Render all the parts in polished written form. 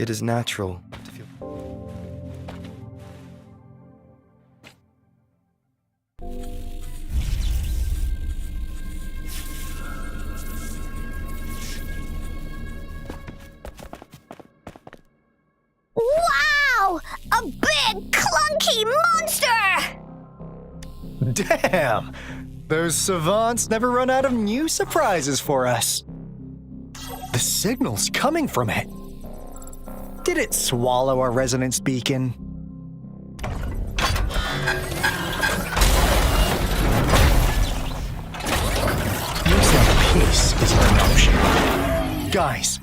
It is natural to feel... Wow! A big, clunky monster! Damn! Those savants never run out of new surprises for us. The signal's coming from it. Did it swallow our resonance beacon? Looks like peace isn't an option. Guys,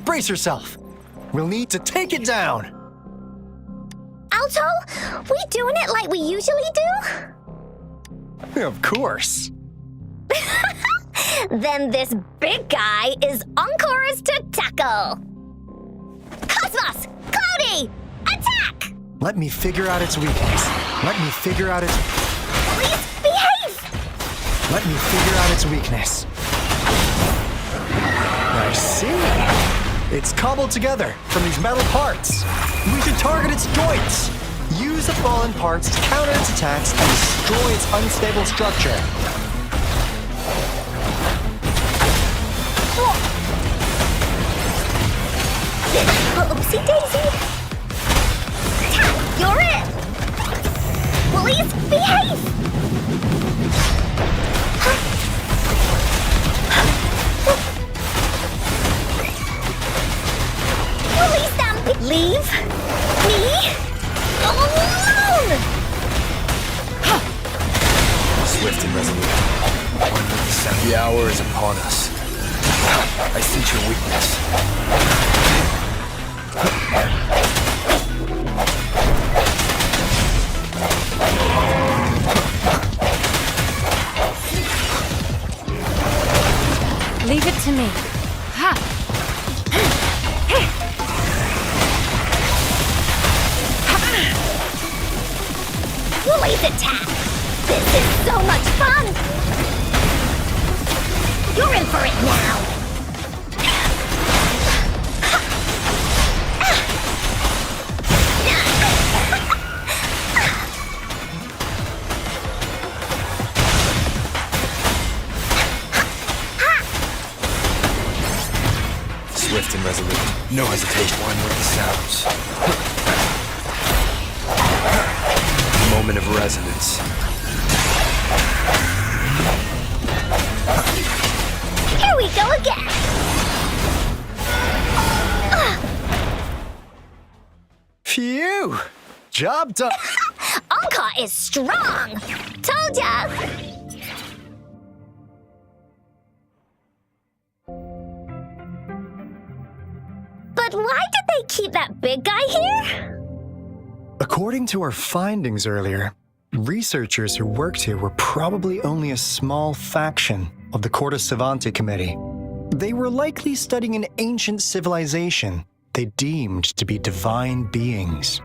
brace yourself. We'll need to take it down. Alto, we doing it like we usually do? Of course. Then this big guy is Encore's to tackle. Cosmos! Cloudy! Attack! Let me figure out its weakness. Let me figure out its... Please behave! Let me figure out its weakness. I see. It's cobbled together from these metal parts. We should target its joints. Use the fallen parts to counter its attacks and destroy its unstable structure. Oopsie daisy! You're it! Please behave! Release them! Leave me alone! Swift and resolute. The hour is upon us. I sense your weakness. Leave it to me. Ha! Please attack! This is so much fun! You're in for it now! Swift and resolute. No hesitation. One with the sounds. Moment of resonance. Here we go again! Phew! Job done. Anka is strong! Told ya! But why did they keep that big guy here? According to our findings earlier, researchers who worked here were probably only a small faction of the Corte Savante Committee. They were likely studying an ancient civilization they deemed to be divine beings,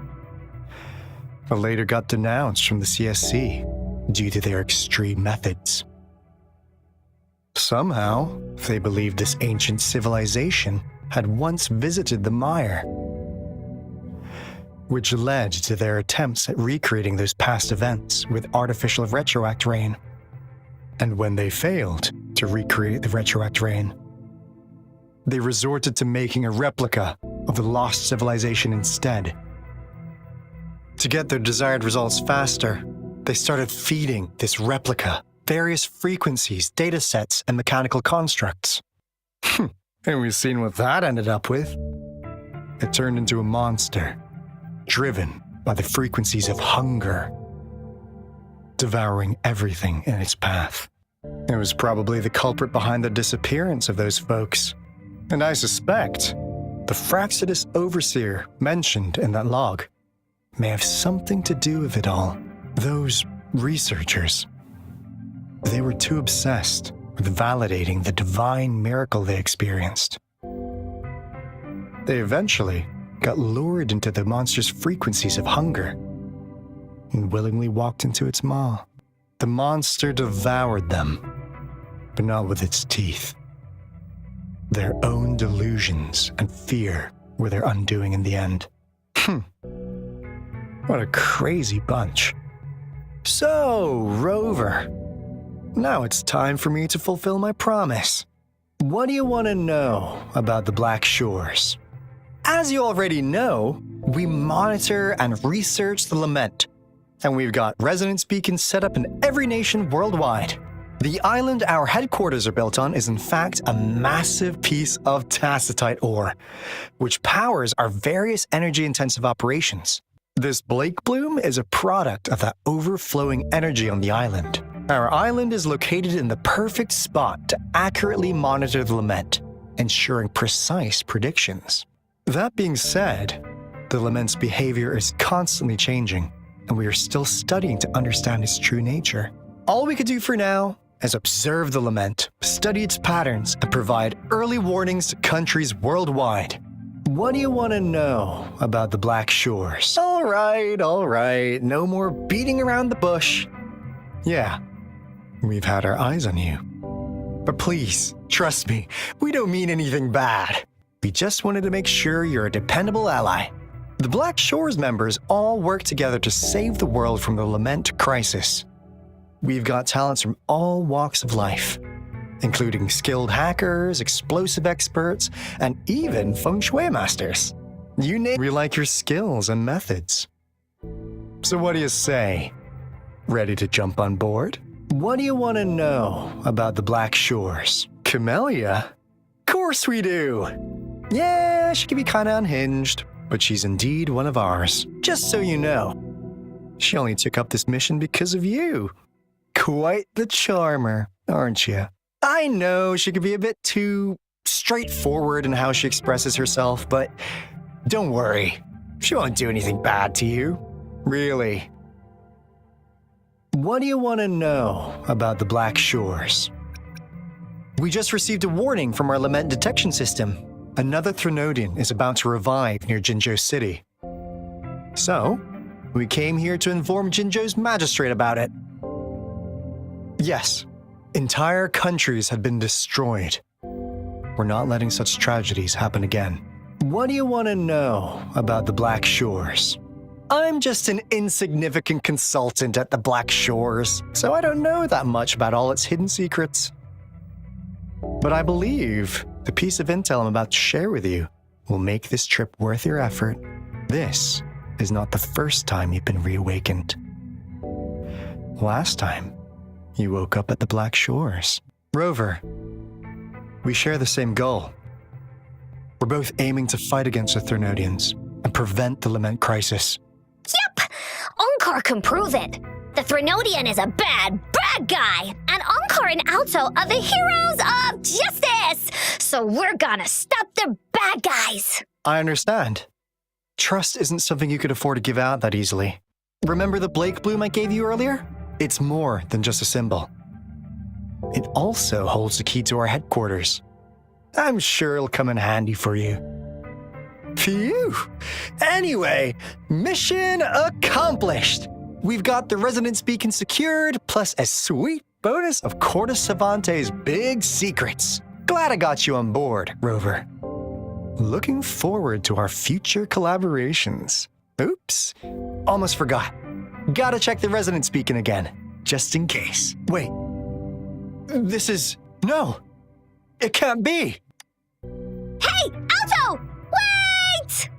but later got denounced from the CSC due to their extreme methods. Somehow, they believed this ancient civilization had once visited the mire, which led to their attempts at recreating those past events with artificial retroact rain. And when they failed to recreate the retroact rain, they resorted to making a replica of the lost civilization instead. To get their desired results faster, they started feeding this replica various frequencies, data sets, and mechanical constructs. And we've seen what that ended up with. It turned into a monster, driven by the frequencies of hunger, devouring everything in its path. It was probably the culprit behind the disappearance of those folks. And I suspect the Fraxidus Overseer mentioned in that log may have something to do with it all. Those researchers, they were too obsessed with validating the divine miracle they experienced. They eventually got lured into the monster's frequencies of hunger and willingly walked into its maw. The monster devoured them, but not with its teeth. Their own delusions and fear were their undoing in the end. What a crazy bunch. So, Rover, now it's time for me to fulfill my promise. What do you want to know about the Black Shores? As you already know, we monitor and research the Lament, and we've got resonance beacons set up in every nation worldwide. The island our headquarters are built on is in fact a massive piece of tacitite ore, which powers our various energy-intensive operations. This Blake Bloom is a product of that overflowing energy on the island. Our island is located in the perfect spot to accurately monitor the Lament, ensuring precise predictions. That being said, the Lament's behavior is constantly changing, and we are still studying to understand its true nature. All we could do for now is observe the Lament, study its patterns, and provide early warnings to countries worldwide. What do you want to know about the Black Shores? All right. No more beating around the bush. Yeah, we've had our eyes on you. But please, trust me, we don't mean anything bad. We just wanted to make sure you're a dependable ally. The Black Shores members all work together to save the world from the Lament crisis. We've got talents from all walks of life, including skilled hackers, explosive experts, and even feng shui masters. You name it, we like your skills and methods. So what do you say? Ready to jump on board? What do you want to know about the Black Shores? Camellia? Course we do! Yeah, she can be kinda unhinged, but she's indeed one of ours. Just so you know, she only took up this mission because of you. Quite the charmer, aren't you? I know she can be a bit too straightforward in how she expresses herself, but don't worry. She won't do anything bad to you. Really. What do you want to know about the Black Shores? We just received a warning from our Lament detection system. Another Threnodian is about to revive near Jinzhou City. So, we came here to inform Jinzhou's magistrate about it. Yes, entire countries have been destroyed. We're not letting such tragedies happen again. What do you want to know about the Black Shores? I'm just an insignificant consultant at the Black Shores, so I don't know that much about all its hidden secrets. But I believe the piece of intel I'm about to share with you will make this trip worth your effort. This is not the first time you've been reawakened. Last time, you woke up at the Black Shores. Rover, we share the same goal. We're both aiming to fight against the Threnodians and prevent the Lament crisis. Yep! Onkar can prove it. The Threnodian is a bad guy, and Onkar and Alto are the heroes of justice! So we're gonna stop the bad guys! I understand. Trust isn't something you could afford to give out that easily. Remember the Blake Bloom I gave you earlier? It's more than just a symbol. It also holds the key to our headquarters. I'm sure it'll come in handy for you. Phew! Anyway, mission accomplished! We've got the resonance beacon secured, plus a sweet bonus of Cortes Savante's big secrets. Glad I got you on board, Rover. Looking forward to our future collaborations. Oops, almost forgot. Gotta check the resonance beacon again, just in case. Wait, no, it can't be. Hey, Alto! Wait!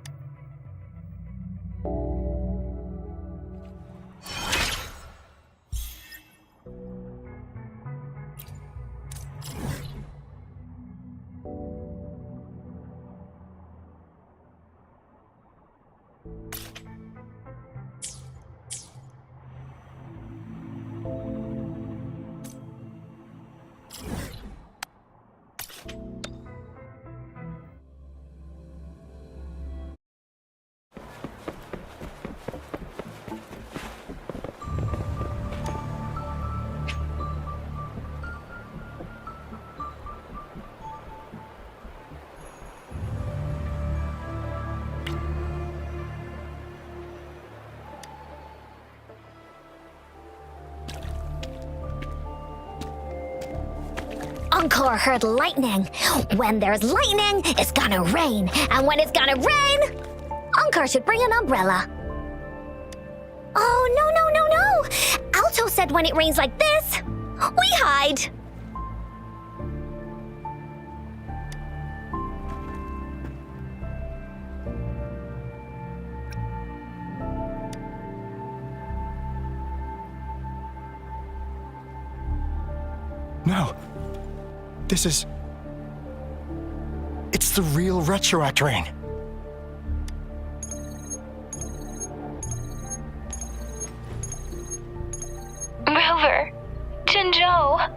Encore heard lightning. When there's lightning, it's gonna rain. And when it's gonna rain, Encore should bring an umbrella. Oh, no. Alto said when it rains like this, we hide. No. It's the real retroact rain. Rover, Jinzhou.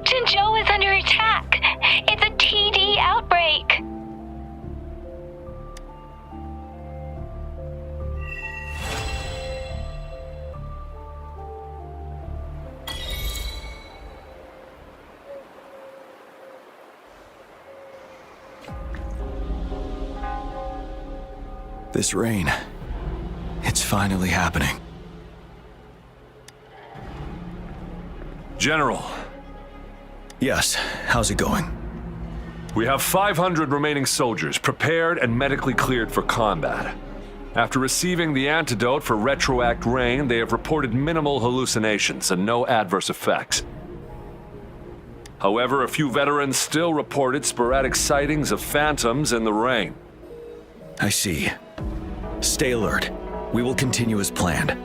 Jinzhou is under attack. It's a TD outbreak. This rain, it's finally happening. General, Yes, how's it going? we have 500 remaining soldiers prepared and medically cleared for combat. After receiving the antidote for retroact rain, they have reported minimal hallucinations and no adverse effects. However, a few veterans still reported sporadic sightings of phantoms in the rain. I see. Stay alert. We will continue as planned.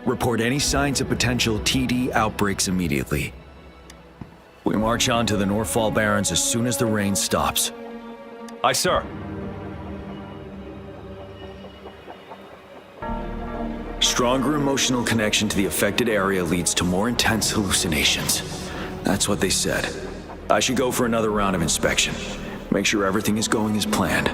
Report any signs of potential TD outbreaks immediately. We march on to the Northfall Barrens as soon as the rain stops. Aye, sir. Stronger emotional connection to the affected area leads to more intense hallucinations. That's what they said. I should go for another round of inspection. Make sure everything is going as planned.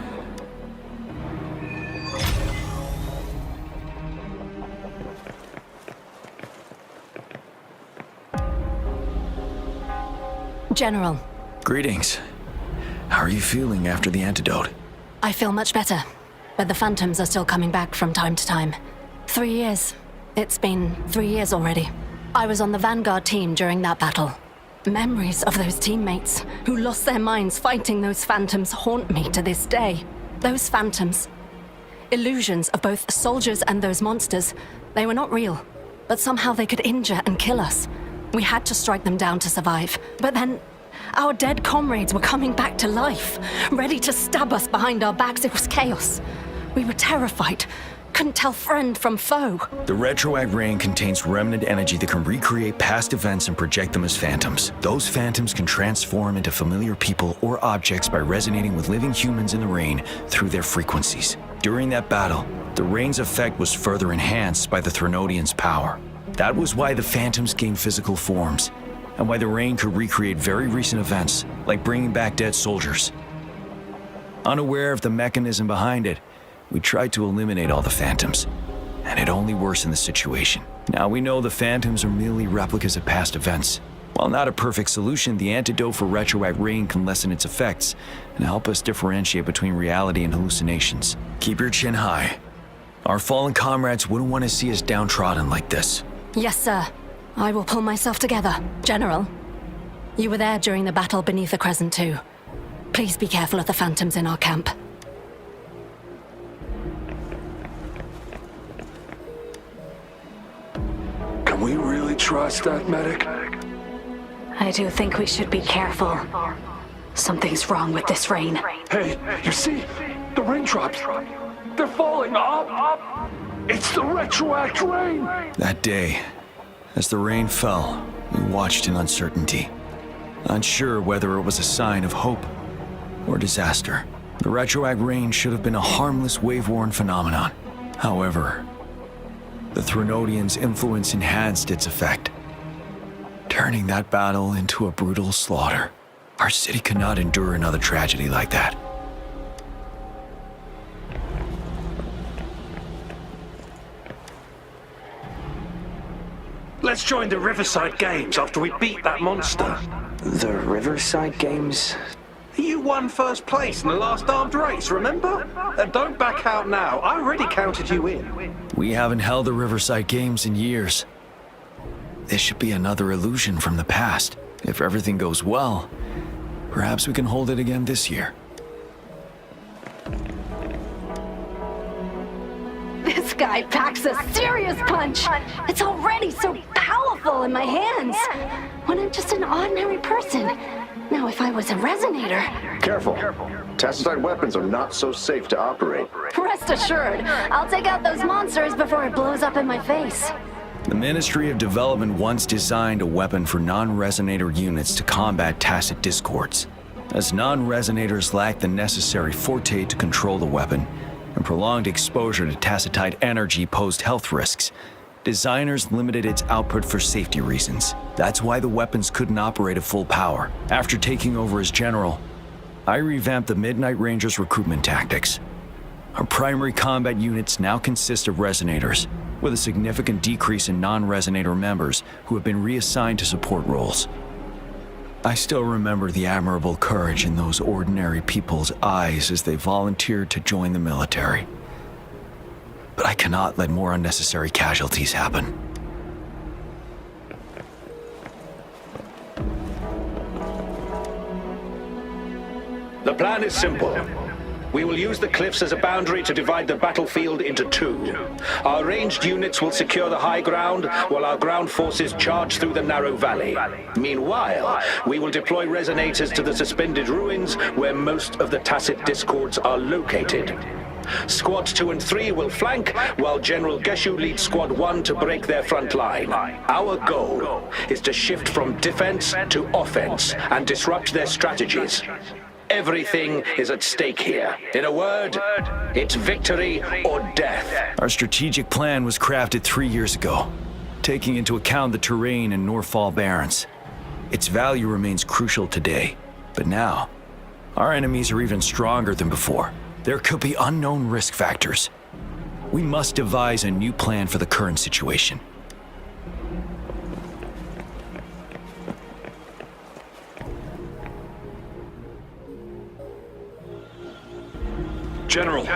General, Greetings. How are you feeling after the antidote? I feel much better, but the phantoms are still coming back from time to time. 3 years. It's been 3 years already. I was on the Vanguard team during that battle. Memories of those teammates who lost their minds fighting those phantoms haunt me to this day. Those phantoms. Illusions of both soldiers and those monsters. They were not real, but somehow they could injure and kill us. We had to strike them down to survive. But then, our dead comrades were coming back to life, ready to stab us behind our backs. It was chaos. We were terrified. Couldn't tell friend from foe. The retroact rain contains remnant energy that can recreate past events and project them as phantoms. Those phantoms can transform into familiar people or objects by resonating with living humans in the rain through their frequencies. During that battle, the rain's effect was further enhanced by the Threnodians' power. That was why the phantoms gained physical forms, and why the rain could recreate very recent events, like bringing back dead soldiers. Unaware of the mechanism behind it, we tried to eliminate all the phantoms, and it only worsened the situation. Now we know the phantoms are merely replicas of past events. While not a perfect solution, the antidote for retroact rain can lessen its effects and help us differentiate between reality and hallucinations. Keep your chin high. Our fallen comrades wouldn't want to see us downtrodden like this. Yes, sir. I will pull myself together. General, you were there during the battle beneath the Crescent too. Please be careful of the phantoms in our camp. Can we really trust that medic? I do think we should be careful. Something's wrong with this rain. Hey, you see? The raindrops. They're falling up. It's the retroact rain. That day, as the rain fell, we watched in uncertainty, unsure whether it was a sign of hope or disaster. The retroact rain should have been a harmless wave-worn phenomenon. However, the Threnodians' influence enhanced its effect, turning that battle into a brutal slaughter. Our city cannot endure another tragedy like that. Let's join the Riverside Games after we beat that monster. The Riverside Games? You won first place in the last armed race, remember? And don't back out now. I already counted you in. We haven't held the Riverside Games in years. This should be another illusion from the past. If everything goes well, perhaps we can hold it again this year. This guy packs a serious punch. It's already so powerful in my hands. When I'm just an ordinary person. Now, if I was a resonator... Careful. Tacitite weapons are not so safe to operate. Rest assured, I'll take out those monsters before it blows up in my face. The Ministry of Development once designed a weapon for non-resonator units to combat tacit discords. As non-resonators lack the necessary forte to control the weapon, and prolonged exposure to tacitite energy posed health risks, designers limited its output for safety reasons. That's why the weapons couldn't operate at full power. After taking over as general, I revamped the Midnight Rangers' recruitment tactics. Our primary combat units now consist of resonators, with a significant decrease in non-resonator members who have been reassigned to support roles. I still remember the admirable courage in those ordinary people's eyes as they volunteered to join the military. But I cannot let more unnecessary casualties happen. The plan is simple. We will use the cliffs as a boundary to divide the battlefield into two. Our ranged units will secure the high ground, while our ground forces charge through the narrow valley. Meanwhile, we will deploy resonators to the suspended ruins, where most of the tacit discords are located. Squads 2 and 3 will flank, while General Geshu leads Squad 1 to break their front line. Our goal is to shift from defense to offense and disrupt their strategies. Everything is at stake here. In a word, it's victory or death. Our strategic plan was crafted 3 years ago, taking into account the terrain in Northfall Barrens. Its value remains crucial today, but now, our enemies are even stronger than before. There could be unknown risk factors. We must devise a new plan for the current situation. General,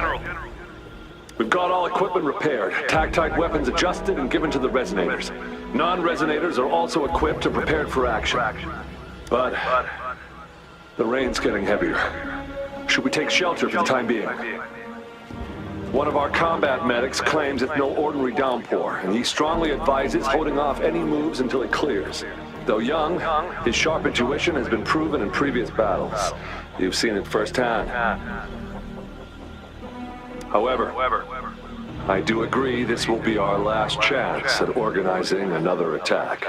we've got all equipment repaired, tactite weapons adjusted and given to the resonators. Non-resonators are also equipped and prepared for action. But the rain's getting heavier. Should we take shelter for the time being? One of our combat medics claims it's no ordinary downpour, and he strongly advises holding off any moves until it clears. Though young, his sharp intuition has been proven in previous battles. You've seen it firsthand. However, I do agree this will be our last chance at organizing another attack.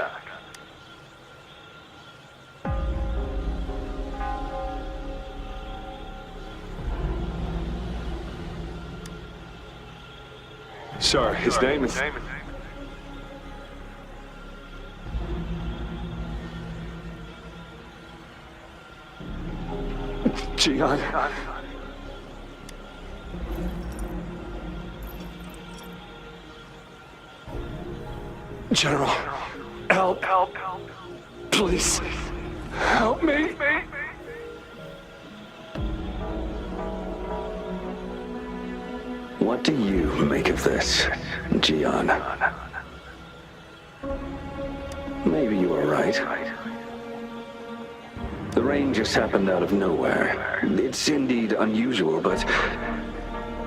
Sir, his name is... Jian. General, help. Please, help me. What do you make of this, Jian? Maybe you are right. The rain just happened out of nowhere. It's indeed unusual, but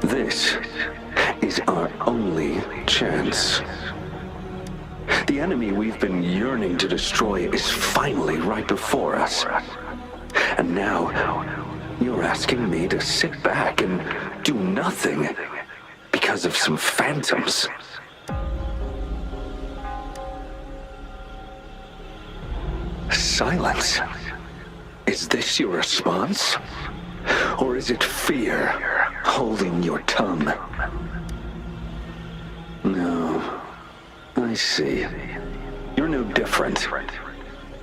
this is our only chance. The enemy we've been yearning to destroy is finally right before us. And now, you're asking me to sit back and do nothing because of some phantoms. Silence. Is this your response? Or is it fear holding your tongue? No. I see. You're no different.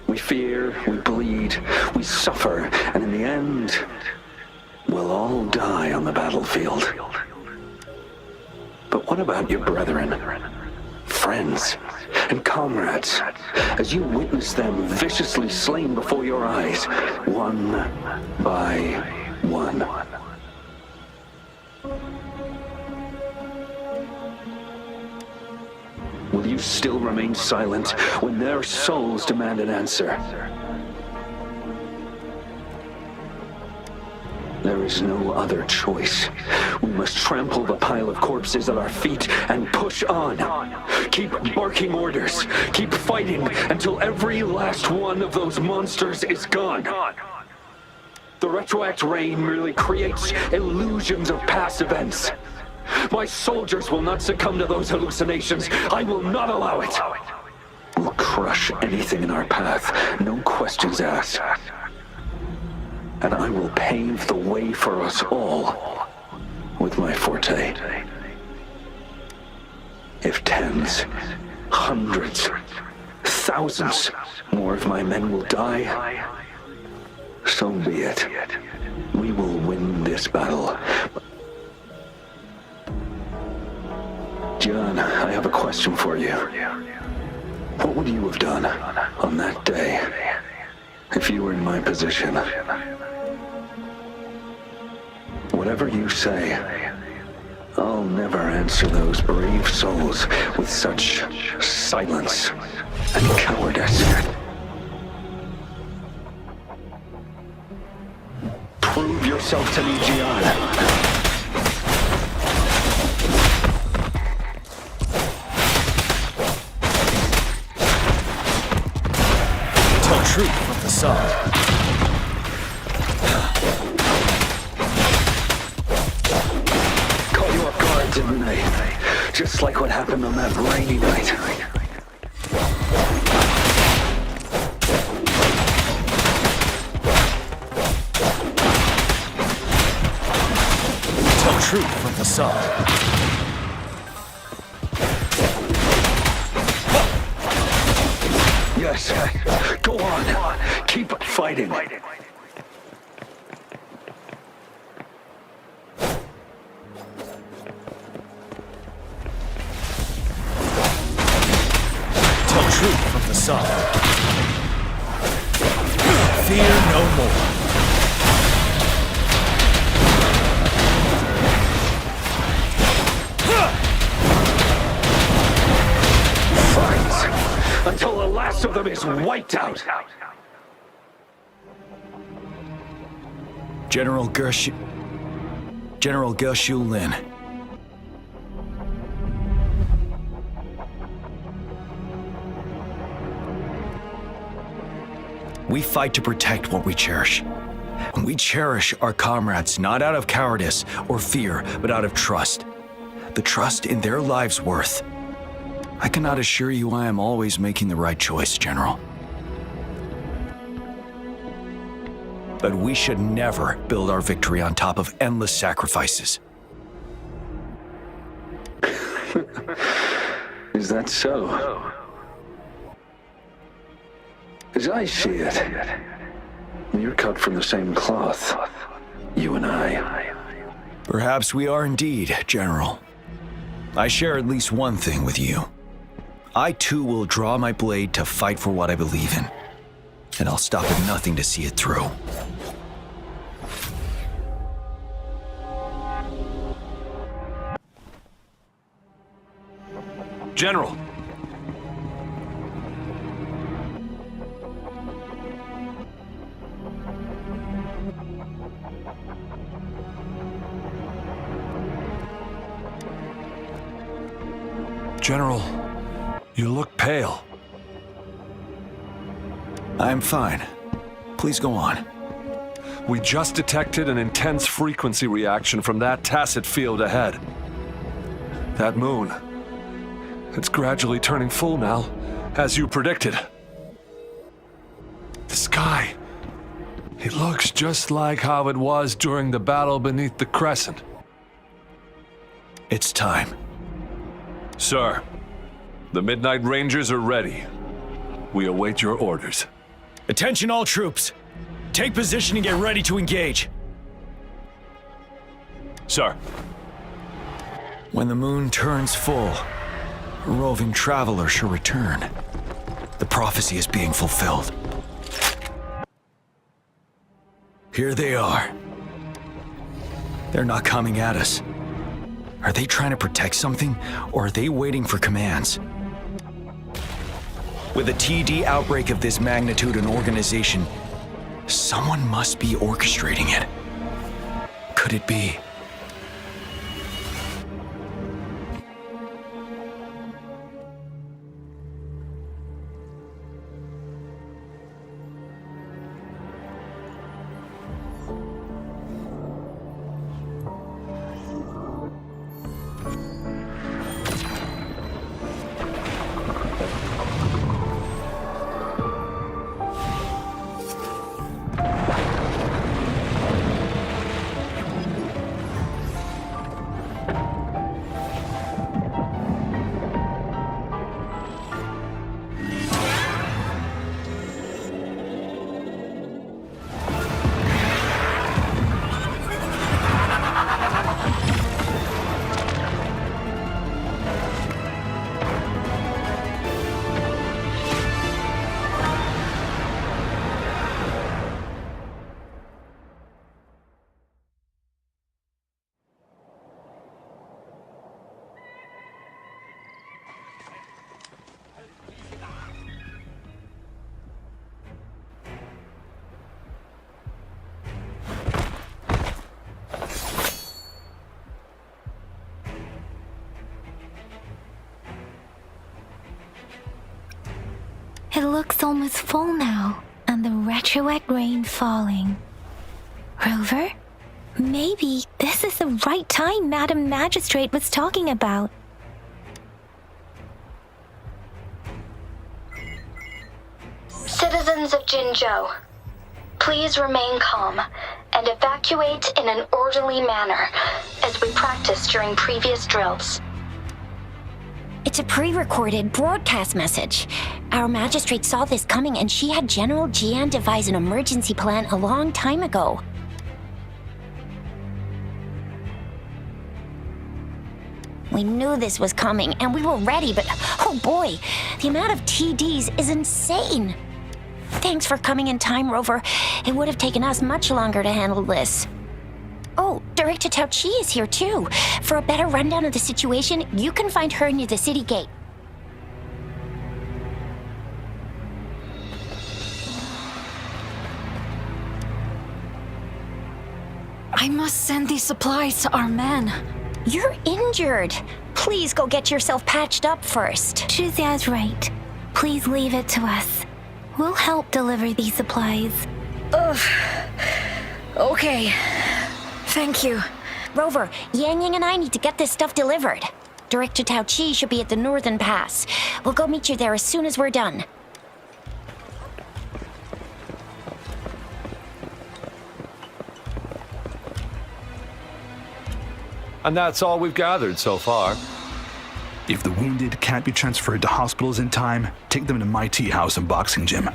We fear, we bleed, we suffer, and in the end, we'll all die on the battlefield. But what about your brethren, friends, and comrades, as you witness them viciously slain before your eyes, one by one? Will you still remain silent when their souls demand an answer? There is no other choice. We must trample the pile of corpses at our feet and push on. Keep barking orders. Keep fighting until every last one of those monsters is gone. The retroact rain merely creates illusions of past events. My soldiers will not succumb to those hallucinations. I will not allow it. We'll crush anything in our path, no questions asked. And I will pave the way for us all with my forte. If tens, hundreds, thousands more of my men will die, so be it. We will win this battle. John, I have a question for you. What would you have done on that day if you were in my position? Whatever you say, I'll never answer those brave souls with such silence and cowardice. Prove yourself to me, Gian. Tell truth from the side. Didn't they? Just like what happened on that rainy night. Tell truth from the side. Yes, go on. Keep fighting. Truth from the sun. Fear no more. Fight until the last of them is wiped out. General Gershu Lin. We fight to protect what we cherish. And we cherish our comrades not out of cowardice or fear, but out of trust. The trust in their lives' worth. I cannot assure you I am always making the right choice, General. But we should never build our victory on top of endless sacrifices. Is that so? As I see it, you're cut from the same cloth, you and I. Perhaps we are indeed, General. I share at least one thing with you. I too will draw my blade to fight for what I believe in. And I'll stop at nothing to see it through. General! General, you look pale. I'm fine. Please go on. We just detected an intense frequency reaction from that tacit field ahead. That moon. It's gradually turning full now, as you predicted. The sky. It looks just like how it was during the battle beneath the crescent. It's time. Sir, the Midnight Rangers are ready. We await your orders. Attention all troops. Take position and get ready to engage. Sir. When the moon turns full, a roving traveler shall return. The prophecy is being fulfilled. Here they are. They're not coming at us. Are they trying to protect something, or are they waiting for commands? With a TD outbreak of this magnitude and organization, someone must be orchestrating it. could it be? It looks almost full now, and the retroact rain falling. Rover? Maybe this is the right time Madam Magistrate was talking about. Citizens of Jinzhou, please remain calm and evacuate in an orderly manner as we practiced during previous drills. It's a pre-recorded broadcast message. Our magistrate saw this coming and she had General Jian devise an emergency plan a long time ago. We knew this was coming and we were ready, but oh boy, the amount of TDs is insane. Thanks for coming in time, Rover. It would have taken us much longer to handle this. Oh, Director Tao Chi is here too. For a better rundown of the situation, you can find her near the city gate. I must send these supplies to our men. You're injured. Please go get yourself patched up first. Shixia's right. Please leave it to us. We'll help deliver these supplies. Ugh. Okay. Thank you. Rover, Yang Yang and I need to get this stuff delivered. Director Tao Chi should be at the Northern Pass. We'll go meet you there as soon as we're done. And that's all we've gathered so far. If the wounded can't be transferred to hospitals in time, take them to my tea house and boxing gym.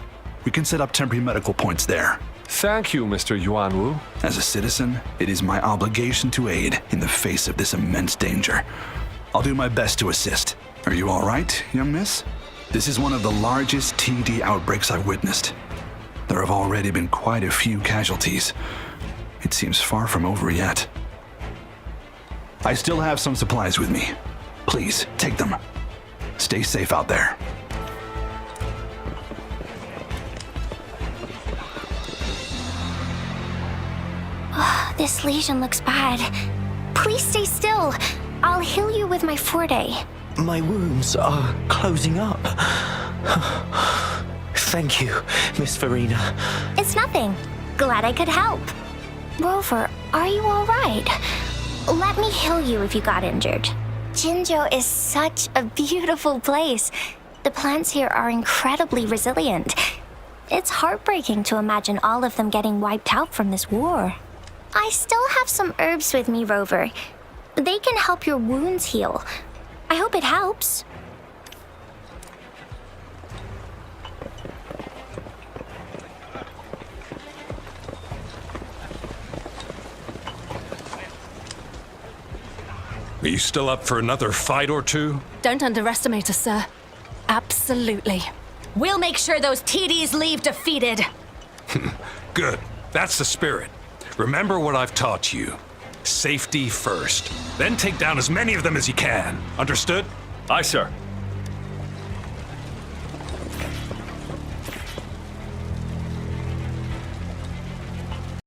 We can set up temporary medical points there. Thank you, Mr. Yuanwu. As a citizen, it is my obligation to aid in the face of this immense danger. I'll do my best to assist. Are you all right, young miss? This is one of the largest TD outbreaks I've witnessed. There have already been quite a few casualties. It seems far from over yet. I still have some supplies with me. Please, take them. Stay safe out there. This lesion looks bad. Please stay still. I'll heal you with my Forte. My wounds are closing up. Thank you, Miss Farina. It's nothing. Glad I could help. Rover, are you all right? Let me heal you if you got injured. Jinzhou is such a beautiful place. The plants here are incredibly resilient. It's heartbreaking to imagine all of them getting wiped out from this war. I still have some herbs with me, Rover. They can help your wounds heal. I hope it helps. Are you still up for another fight or two? Don't underestimate us, sir. Absolutely. We'll make sure those TDs leave defeated. Good. That's the spirit. Remember what I've taught you. Safety first. Then take down as many of them as you can. Understood? Aye, sir.